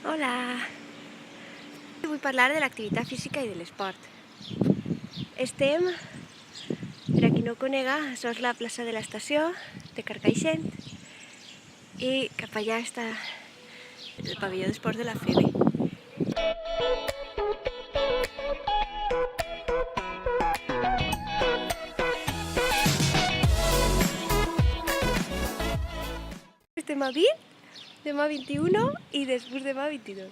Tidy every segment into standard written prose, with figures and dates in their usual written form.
Hola! Vull parlar de l'activitat física i de l'esport. Estem, per a qui no ho conega, això és la plaça de l'estació de Carcaixent i cap allà està el pavelló d'esports de la FEBE. Estem a 20, demà 21 i després demà 22.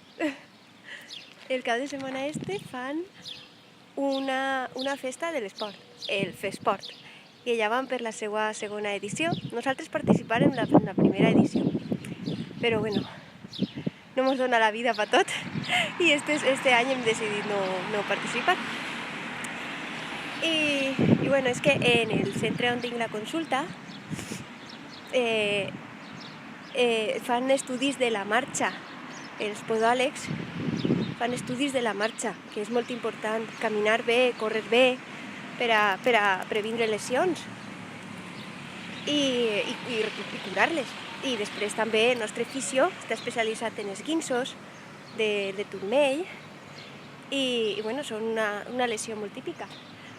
El cap de setmana fan una festa de l'esport, el FESport, i allà van per la seva segona edició. Nosaltres participàrem en la primera edició, però bueno, no ens dona la vida per tot i este any hem decidit no participar. I bueno, és que en el centre on tinc la consulta fan estudis de la marxa. Els podòlegs fan estudis de la marxa, que és molt important, caminar bé, córrer bé, per a previndre lesions i curar-les. I després també el nostre fisio està especialitzat en esguinços de turmell i bueno, són una lesió molt típica.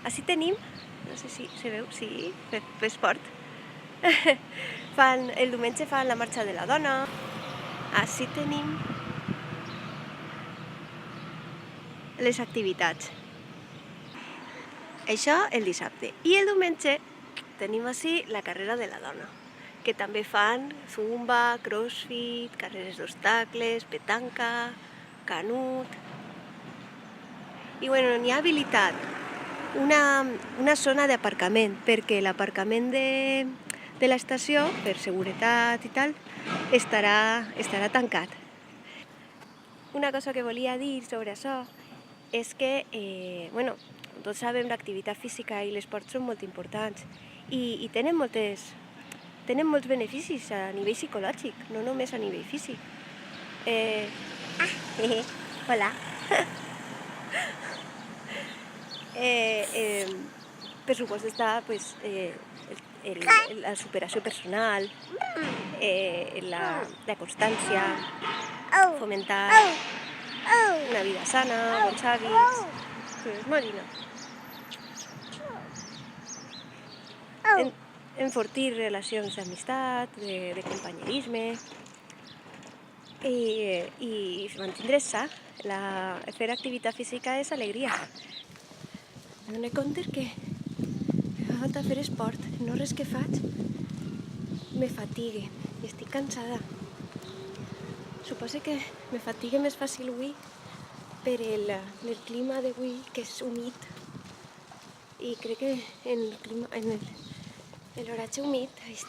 Així tenim, no sé si se veu, sí, FESport. El diumenge fan la marxa de la dona. Així tenim les activitats. Això el dissabte. I el diumenge tenim així la carrera de la dona, que també fan zumba, crossfit, carreres d'obstacles, petanca, canut. I bueno, n'hi ha habilitat una zona d'aparcament, perquè l'aparcament de l'estació, per seguretat i tal, estarà tancat. Una cosa que volia dir sobre això és que, bueno, tots sabem que l'activitat física i l'esport són molt importants i tenen molts beneficis a nivell psicològic, no només a nivell físic. Hola! Per supost està la superació personal, la constància, fomentar una vida sana, bons hàbits. Marina. Enfortir relacions d'amistat, de companyerisme i mantindre's-se. Fer activitat física és alegria. M'adono compte que fa falta fer esport, no res que faig me fatigue i estic cansada. Suposo que me fatigue més fàcil avui per el clima d'avui, que és humit, i crec que en l'oratge humit és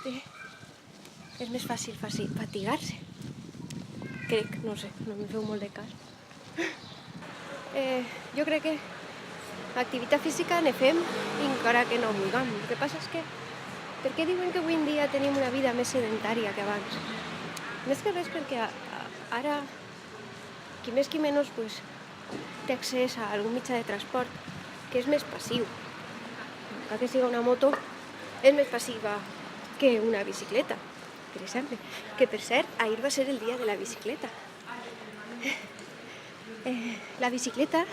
més fàcil fatigar-se. Crec, no sé, no me feu molt de cas. Jo crec que l'activitat física ne fem encara que no vulguem. El que passa és que, per què diuen que avui en dia tenim una vida més sedentària que abans? Més que res perquè ara, qui més qui menys, té accés a algun mitjà de transport que és més passiu. Encara que siga una moto, és més passiva que una bicicleta, per exemple. Que, per cert, ahir va ser el dia de la bicicleta. La bicicleta,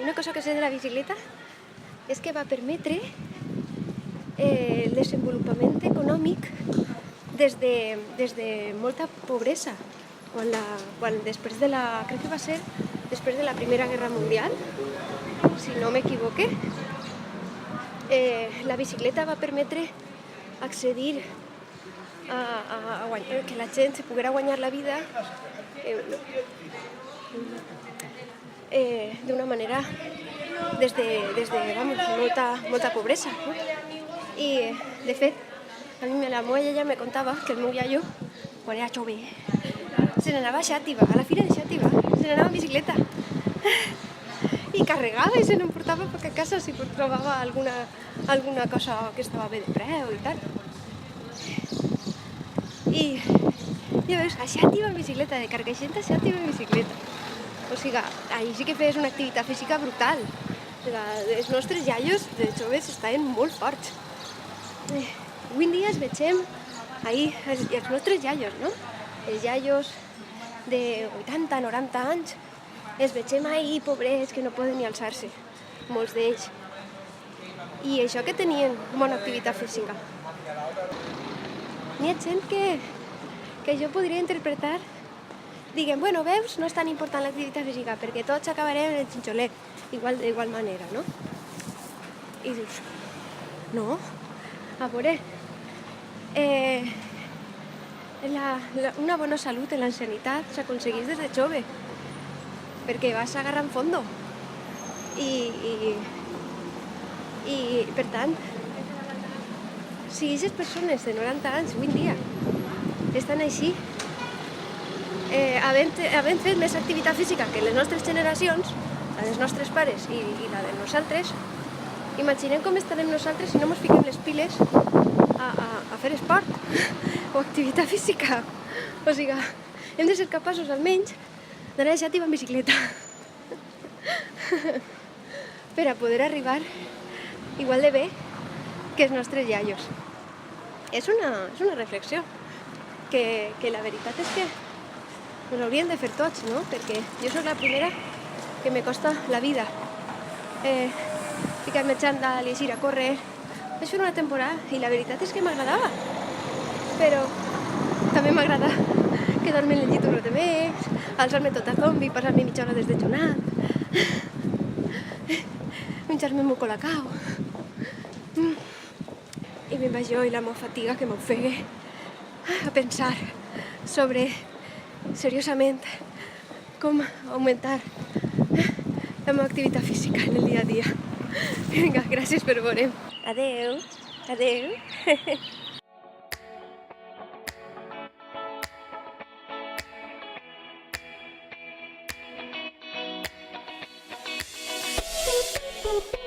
una cosa que sé de la bicicleta és que va permetre el desenvolupament econòmic des de molta pobresa. Quan després crec que va ser després de la Primera Guerra Mundial, si no m'equivoque, la bicicleta va permetre accedir a guanyar, que la gent se poguera guanyar la vida d'una manera des de molta pobresa. I, de fet, a mi la meva iaia me contava que el meu iaio, quan era jove, se n'anava a Xàtiva, a la fira de Xàtiva, se n'anava en bicicleta. I carregava i se n'emportava perquè a casa si trobava alguna cosa que estava bé de preu i tal. I ja veus, a Xàtiva en bicicleta, de Carcaixent a Xàtiva en bicicleta. O sigui, ahir sí que feies una activitat física brutal. Els nostres iaios de joves estaven molt forts. Avui en dia els veiem ahir, els nostres iaios, no? Els iaios de 80-90 anys, els vegem ahir, pobrets, que no poden ni alçar-se, molts d'ells. I això que tenien bona activitat física. N'hi ha gent que jo podria interpretar, diguem, bueno, veus, no és tan important l'activitat física, perquè tots acabarem en el xinxolet, d'igual manera, no? I dius, no, a veure, una bona salut en l'ancianitat s'aconsegueix des de jove, perquè vas agarrant fondo. I per tant, si aquestes persones de 90 anys avui en dia estan així, havent fet més activitat física que les nostres generacions, la dels nostres pares i la de nosaltres, imaginem com estarem nosaltres si no ens fiquem les piles a fer esport o activitat física. O sigui, hem de ser capaços almenys d'anar a xat i en bicicleta per a poder arribar igual de bé que els nostres iaios. És una reflexió que la veritat és que ens hauríem de fer tots, no? Perquè jo sóc la primera que me costa la vida ficar-me xandall i eixir a córrer. Vaig fer una temporada i la veritat és que m'agradava, però també m'agrada quedar-me en el llit un rato més, alçar-me tota zombi, passar-me mitja hora desdejunant, menjar-me un colacao. I me'n vaig jo i la meva fatiga que m'ofegue a pensar sobre, seriosament, com augmentar la meva activitat física en el dia a dia. Vinga, gràcies per veure'm. Adeu. Adeu. Boop, boop.